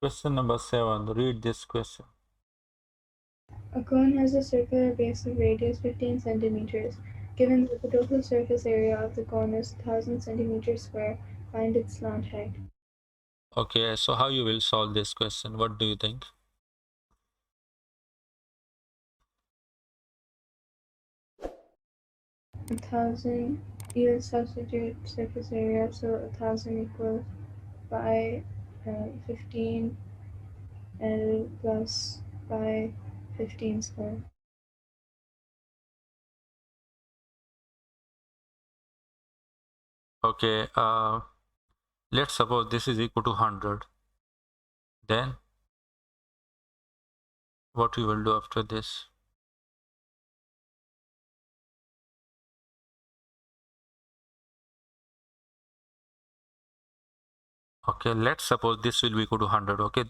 Question number 7. Read this question. A cone has a circular base of radius 15 centimeters. Given that the total surface area of the cone is 1000 centimeters square, find its slant height. Okay, so how you will solve this question? What do you think? You substitute surface area, so 1000 equals by 15 L plus by 15 square. Okay, let's suppose this is equal to 100. Then what we will do after this? Okay, let's suppose this will be equal to 100. Okay,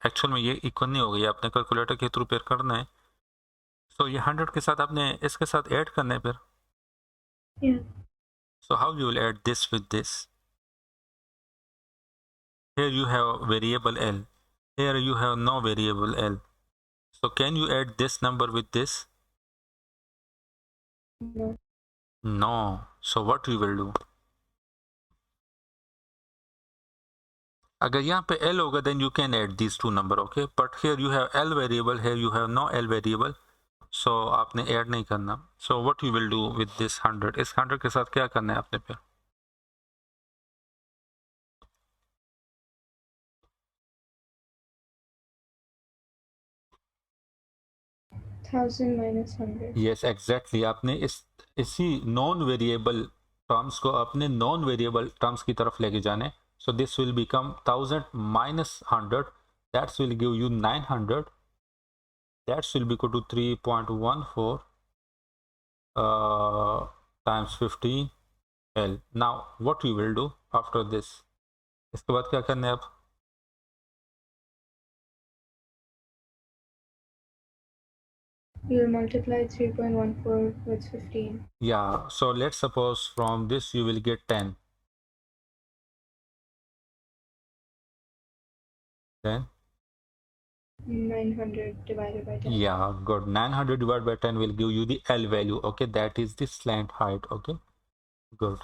actual में ये equal नहीं हो गई, आपने calculator के through pair करना है. So ये 100 के साथ आपने इसके साथ ऐड करना है फिर. Yeah. So how you will add this with this? Here you have variable L. Here you have no variable L. So can you add this number with this? No. No. So what we will do? अगर यहाँ पे L होगा then you can add these two number, okay? But here you have L variable, here you have no L variable. So आपने add नहीं करना. So what you will do with this 100? इस 100 के साथ क्या करना है आपने फिर? 1000 minus 100. Yes, exactly. आपने इसी नॉन वेरिएबल टर्म्स को अपने नॉन वेरिएबल टर्म्स की तरफ लेके जाने. So this will become 1000 minus 100. That will give you 900. That will be equal to 3.14 times 15 L. Now what we will do after this? इसके बाद क्या करना है अब? You will multiply 3.14 with 15. Yeah, so let's suppose from this you will get 10. Then 900 divided by 10. yeah, good. 900 divided by 10 will give you the L value. Okay, that is the slant height. Okay, good.